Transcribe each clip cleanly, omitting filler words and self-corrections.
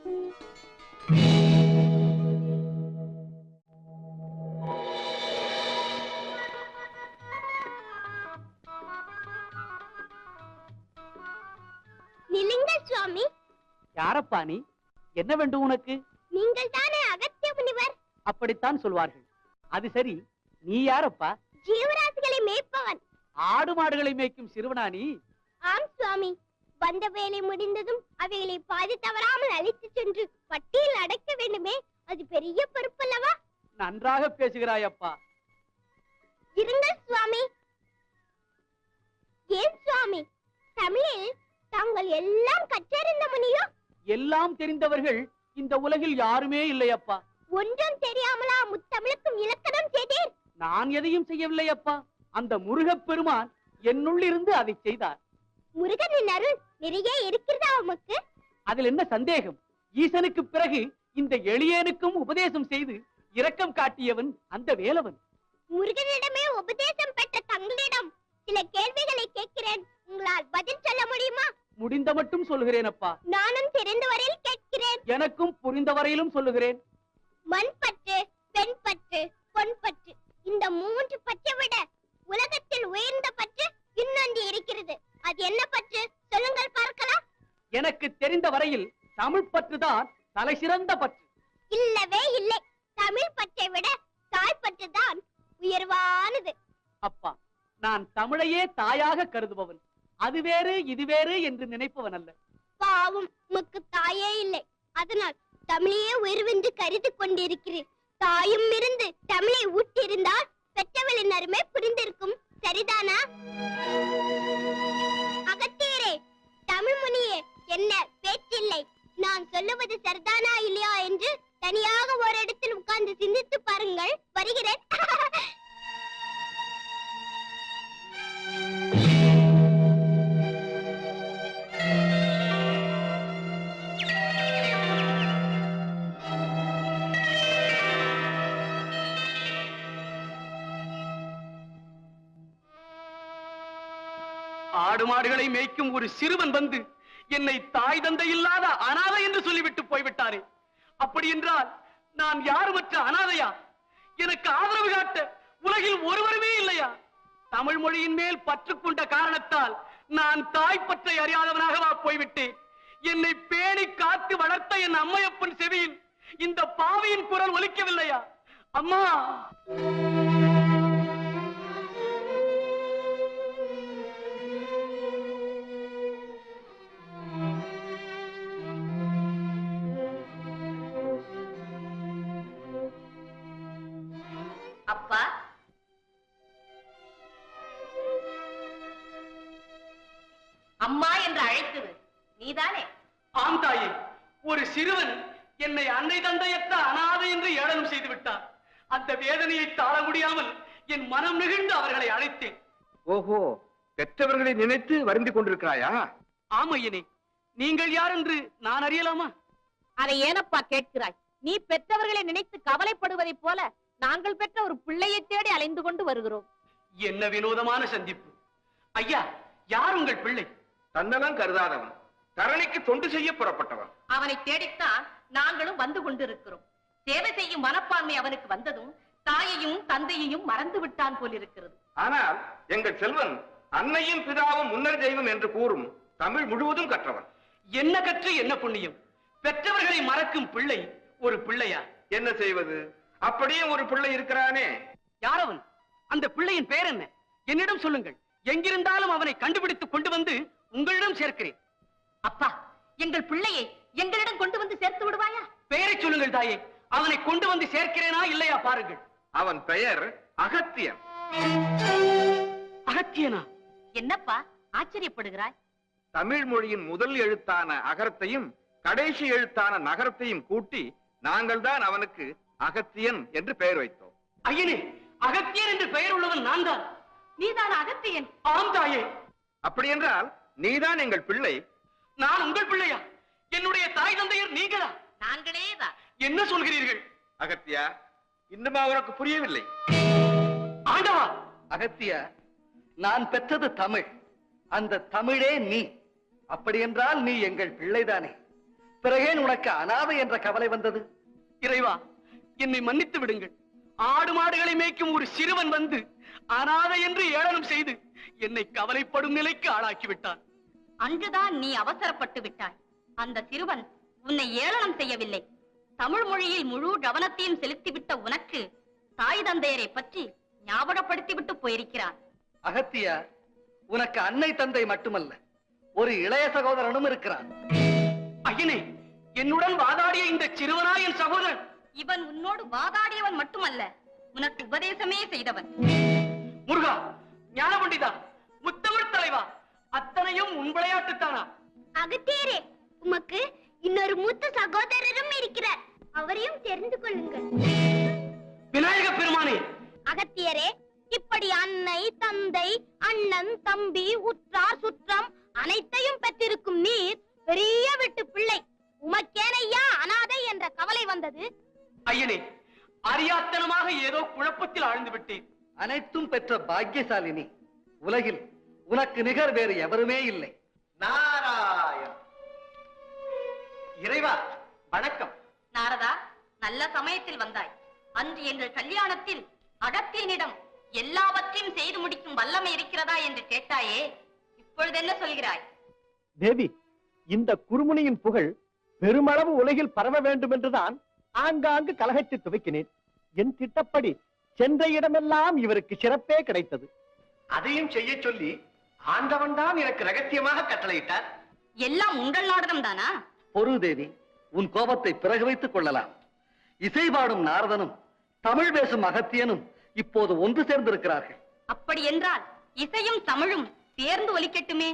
நில்லுங்கள் சுவாமி. யாரப்பா நீ? என்ன வேண்டும் உனக்கு? நீங்கள் தானே அகத்திய முனிவர்? அப்படித்தான் சொல்வார்கள். அது சரி, நீ யாரப்பா? ஜீவராசிகளை மேய்ப்பவன். ஆடு மாடுகளை மேய்க்கும் சிறுவனா நீ? ஆம் சுவாமி. வந்த வேலை முடிந்ததும் அவைகளை பாதி தவறாமல் அழைத்து சென்று பட்டியில் அடைக்க வேண்டுமே, அது பெரிய பொறுப்பல்லவா? நன்றாக பேசுகிறாயப்பா. இருங்கள் சுவாமி. ஏன் சுவாமி, தமிழில் தாங்கள் எல்லாம் கற்றறிந்த முனியோ? எல்லாம் தெரிந்தவர்கள் இந்த உலகில் யாருமே இல்லையப்பா. ஒன்றும் தெரியாமலா முத்தமிழுக்கும் இலக்கணம் செய்தேன்? நான் எதையும் செய்யவில்லையப்பா. அந்த முருகப் பெருமான் என்னுள்ளிருந்து அதை செய்தார். முருகனின் அருள் நிறைய இருக்கிறதா உமக்கு? அதில் என்ன சந்தேகம்? ஈசனுக்கு பிறகு இந்த எளியனுக்கும் உபதேசம் செய்து இரக்கம் காட்டியவன் அந்த வேலவன். முருகனிடமே உபதேசம் பெற்ற தங்களிடம் சில கேள்விகளை கேட்கிறேன். உங்களால் பதில் சொல்ல முடியுமா? முடிந்த மட்டும் சொல்லுகிறேன் அப்பா. நானும் தெரிந்த வரையில் கேட்கிறேன். எனக்கும் புரிந்த வரையிலும் சொல்லுகிறேன். மண் பற்று, பெண் பற்று, பொன் பற்று, இந்த 3 பற்றை விட உலகத்தில் உயர்ந்த பற்று இன்னொன்று இருக்கிறது. அது என்ன பற்று? சொல்லுங்கள் பார்க்கலாம். எனக்கு தெரிந்த வரையில் தமிழ் பற்றுதான் தலை சிறந்த பற்று. இல்லவே இல்லை. தமிழ் பற்றை விட தாய் பற்று தான் உயர்வானது. அப்பா, நான் தமிழையே தாயாக கருதுபவன். அது வேறு இது வேறு என்று நினைப்பவன் அல்ல. பாவம், உமக்கு தாயே இல்லை. அதனால் தமிழையே உயர்வென்று கருதி கொண்டிருக்கிறேன். தாயும் இருந்து தமிழை ஊட்டியிருந்தால் பெற்றவளின் அருமை புரிந்திருக்கும். சரிதானா? அகத்தியரே, தமிழ் முனியே, என்ன பேச்சில்லை? நான் சொல்லுவது சரிதானா இல்லையா என்று தனியாக ஒரு இடத்தில் உட்கார்ந்து சிந்தித்து பாருங்கள். வருகிறேன். ஆடு மாடுகளை மேய்க்கும் ஒரு சிறுவன் வந்து என்னை தாய் தந்தை இல்லாத அனாதை என்று சொல்லிவிட்டு போய்விட்டாரே. அப்படி என்றால் நான் யாருமற்ற அனாதையா? எனக்கு ஆதரவு காட்ட உலகில் ஒருவருமே இல்லையா? தமிழ் மொழியின் மேல் பற்று கொண்ட காரணத்தால் நான் தாய் பற்றை அறியாதவனாகவா போய்விட்டேன்? என்னை பேணி காத்து வளர்த்த என் அம்மையப்பன் செவியில் இந்த பாவியின் குரல் ஒலிக்கவில்லையா? அம்மா! அப்பா, அம்மா என்று அழைத்தது நீதானே? ஆம் தாயே. ஒரு சிறுவன் என்னை அன்னை தந்தையற்ற அனாதை என்று ஏளனம் செய்து விட்டார். அந்த வேதனையை தாழ முடியாமல் என் மனம் நெகிழ்ந்து அவர்களை அழைத்தேன். ஓஹோ, பெற்றவர்களை நினைத்து வருந்திக் கொண்டிருக்கிறாயா? ஆமையனே, நீங்கள் யார் என்று நான் அறியலாமா? அதை ஏனப்பா கேட்கிறாய்? நீ பெற்றவர்களை நினைத்து கவலைப்படுவதைப் போல நாங்கள் பெற்ற ஒரு பிள்ளையை தேடி அலைந்து கொண்டு வருகிறோம். என்ன வினோதமான சந்திப்பு. ஐயா, யார் உங்கள் பிள்ளை? தன்னலம் கருதாதவன், தரணிக்கு தொண்டு செய்ய புறப்பட்டவன். அவனை தேடித்தான் நாங்களும் வந்து கொண்டிருக்கிறோம். சேவை செய்யும் மனப்பான்மை அவனுக்கு வந்ததும் தாயையும் தந்தையையும் மறந்து விட்டான் போலிருக்கிறது. ஆனால் எங்கள் செல்வன் அன்னையும் பிதாவும் முன்னர் தெய்வம் என்று கூறும் தமிழ் முழுவதும் கற்றவன். என்ன கற்று என்ன புண்ணியம்? பெற்றவர்களை மறக்கும் பிள்ளை ஒரு பிள்ளையா? என்ன செய்வது, அப்படியே ஒரு பிள்ளை இருக்கிறானே. யார் அவன்? அந்த பிள்ளையின் பெயர் என்ன? என்னிடம் சொல்லுங்கள். எங்கிருந்தாலும் அவனை கண்டுபிடித்து கொண்டு வந்து உங்களிடம் சேர்க்கிறேன். அப்பா, எங்கள் பிள்ளையை எங்களிடம் கொண்டு வந்து சேர்த்து விடுவாயா? பெயரை சொல்லுங்கள் தாயே. அவனை கொண்டு வந்து சேர்க்கிறேனா இல்லையா பாருங்கள். அவன் பெயர் அகத்தியன். அகத்தியனா? என்னப்பா ஆச்சரியப்படுகிறாய்? தமிழ் மொழியின் முதல் எழுத்தான அகரத்தையும் கடைசி எழுத்தான நகரத்தையும் கூட்டி நாங்கள் தான் அவனுக்கு அகத்தியன் என்று பெயர் வைத்தோம். ஐயனே, அகத்தியன் என்று பெயர் உள்ளவன் நான் தான். நீதான் அகத்தியன்? ஆம் தாயே. அப்படி என்றால் நீதான் எங்கள் பிள்ளை. நான் உங்கள் பிள்ளையா? என்னுடைய தாய் தந்தையர் நீங்களா? நாங்களேதான். என்ன சொல்கிறீர்கள்? அகத்தியா, இன்னுமா உனக்கு புரியவில்லை? ஆண்டவா! அகத்தியா, நான் பெற்றது தமிழ். அந்த தமிழே நீ. அப்படி என்றால் நீ எங்கள் பிள்ளைதானே? பிறகேன் உனக்கு அனாதை என்ற கவலை வந்தது? இறைவா, என்னை மன்னித்து விடுங்கள். ஆடு மாடுகளை மேய்க்கும் ஒரு சிறுவன் வந்து அனாதை என்று ஏளனம் செய்து என்னை கவலைப்படும் நிலைக்கு ஆளாக்கி விட்டான். அன்றுதான் நீ அவசரப்பட்டு விட்டாய். அந்த சிறுவன் உன்னை ஏளனம் செய்யவில்லை. தமிழ் மொழியில் முழு கவனத்தையும் செலுத்திவிட்ட உனக்கு தாய் தந்தையரை பற்றி ஞாபகப்படுத்திவிட்டு போயிருக்கிறான். அகத்தியா, உனக்கு அன்னை தந்தை மட்டுமல்ல, ஒரு இளைய சகோதரனும் இருக்கிறான். ஐயனே, என்னுடன் வாதாடிய இந்த சிறுவனா என் சகோதரன்? இவன் உன்னோடு வாதாடியவன் மட்டுமல்ல, உனக்கு உபதேசமே செய்தவன். முருகா, ஞான பண்டிதா, முத்தமிழ் தலைவா, அத்தனையும் உன் விளையாட்டுத்தானா? அகத்தியரே, உமக்கு இன்னொரு மூத்த சகோதரரும் இருக்கிறார். அவரையும் தெரிந்து கொள்ளுங்கள். விநாயக பெருமானே! அகத்தியரே, இப்படி அன்னை, தந்தை, அண்ணன், தம்பி, உற்றார், சுற்றம் அனைத்தையும் பெற்றிருக்கும் நீர் பெரிய வீட்டு பிள்ளை. உமக்கேனையா அனாதை என்ற கவலை வந்தது? ஐயனே, அறியாத்தனமாக ஏதோ குழப்பத்தில் ஆழ்ந்து விட்டேன். அனைத்தும் பெற்ற பாக்கியசாலினி. உலகில் உனக்கு நிகர் வேறு எவருமே இல்லை. நாராயண். இறைவா, வணக்கம். நாரதா, நல்ல சமயத்தில் வந்தாய். அன்று எங்கள் கல்யாணத்தில் அகத்தியனிடம் எல்லாவற்றையும் செய்து முடிக்கும் வல்லமை இருக்கிறதா என்று கேட்டாயே, இப்பொழுது என்ன சொல்கிறாய்? தேவி, இந்த குறுமுனியின் புகழ் பெருமளவு உலகில் பரவ வேண்டும் என்றுதான் ஆங்காங்கு கலகத்தை துவக்கினேன். என் திட்டப்படி சென்ற இடமெல்லாம் இவருக்கு சிறப்பே கிடைத்தது. அதையும் செய்ய சொல்லி ஆண்டவன் தான் எனக்கு ரகசியமாக கட்டளையிட்டார். எல்லாம் உங்கள் நாடகம் தானா? பொறு தேவி, உன் கோபத்தை பிறகு வைத்துக் கொள்ளலாம். இசை பாடும் நாரதனும் தமிழ் பேசும் அகத்தியனும் இப்போது ஒன்று சேர்ந்திருக்கிறார்கள். அப்படி என்றால் இசையும் தமிழும் சேர்ந்து ஒலிக்கட்டுமே.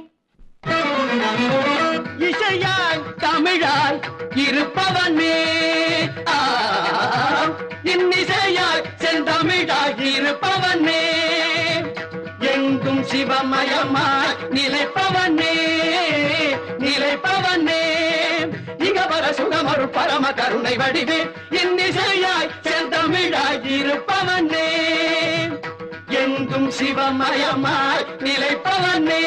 இசையாய் தமிழாய் இருப்பவனே, இன்னிசையாய் செந்தமிழாய் இருப்பவனே, எங்கும் சிவமயமாய் நிலைப்பவனே, நிலைப்பவனே, இகவர சுகமரு பரம கருணை வடிவே, இன்னிசையாய் செந்தமிழாய் இருப்பவனே, எங்கும் சிவமயமாய் நிலைப்பவனே,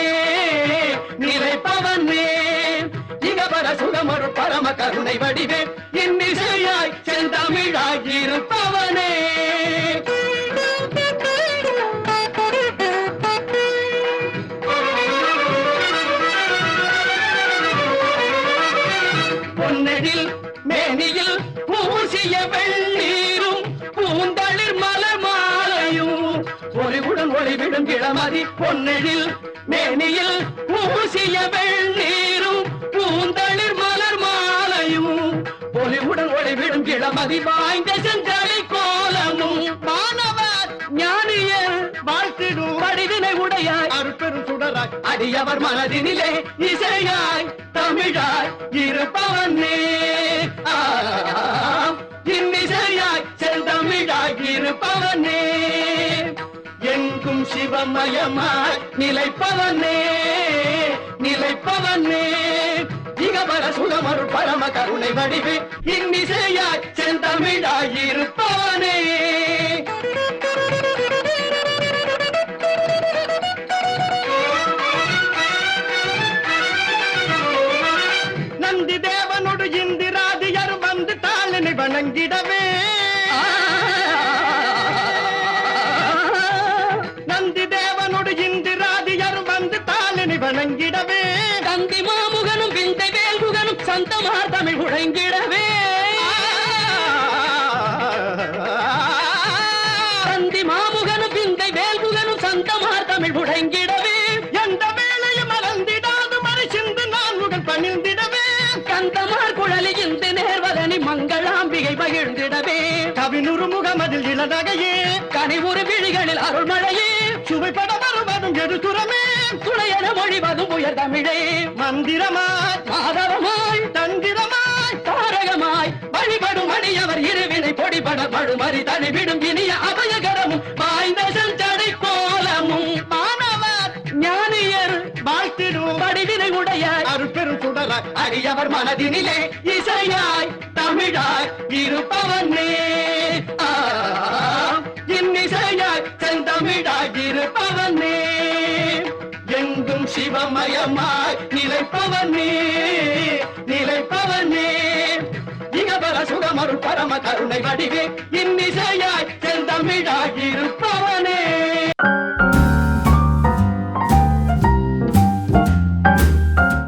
நிலைப்பவனே, இகவர சுகமரு பரம கருணை வடிவே, இன்னிசையாய் செந்தமிழாய் இருப்பவனே. பொன்னெழில் மேனியில் பூசிய வெள்ளீரும் பூந்தளிர் மலர் மாலையும் ஒளிவுடன் ஒளிவிடும் இளமதி. பொன்னெழில் மேனியில் பூசிய வெள்ளீரும் பூந்தளிர் மலர் மாலையும் ஒளிவுடன் ஒளிவிடும் இளமதி. வாய்ந்த செஞ்சலை கோலமும் மாணவர் ஞானியர் வாழ்த்திடும் வடிவினை உடையாய் அருட்பெரும் சுடராய் அடியவர் மனதினிலே இசையாய் தமிழாய் இருப்பவனே, இன்னிசையாய் செந்தமிழாய் இருப்பவனே, எங்கும் சிவமயமாய் நிலைப்பவனே, நிலைப்பவனே, இகவர சுகமரு பரம கருணை வடிவே, இன்னிசையாய் செந்தமிழாய் இருப்பவனே. நந்தி தேவனோடு இந்திராதியர் வந்து தாளினை வணங்கிடவே, நந்தி தேவனோடு இந்திராதியர் வந்து தாளினை வணங்கிடவே, தந்தி மாமுகனும் விந்தை வேல்முகனும் சந்தமார் தமிழ் உழைங்கிடவே, தந்தி மாமுகனும் விந்தை வேல்முகனும் சந்தமார் தமிழ் உழைங்கிடவே, எந்த வேளையும் மறந்திடாது மறைசிந்து நான்முகன் பணிந்திடவே, கந்தமார் குழலி இந்த நேர்வதனி மங்களாம்பிகை மகிழ்ந்திடவே, கவினுறு முகமதில் இளநகையே கனிவுறு விழிகளில் அருள்மழையே சுவைப்பட வருவதும் எதுசுரமே துணையென மொழிவதும் உயர் தமிழே, மந்திரமாய் மாதவமாய் தந்திரமாய் தாரகமாய் வழிபடும் அடியவர் இருவினை பொடிபட படுமறி தனிவிடும் இனிய அபயகரமும் வாய்ந்த செஞ்சடை கோலமும் மாணவர் ஞானியர் வாழ்த்திடும் வடிவினை உடைய அருட்பெரும் சுடராய் அடியவர் மனதினிலே இசையாய் தமிழாய் இருப்பவனே, இன்னிசையாய் செந்தமிழாய் இருப்பவனே, எங்கும் சிவமயமாய் நிலைப்பவனே, நிலைப்பவனே, பரமருள் பரம கருணை வடிவே இன்னிசை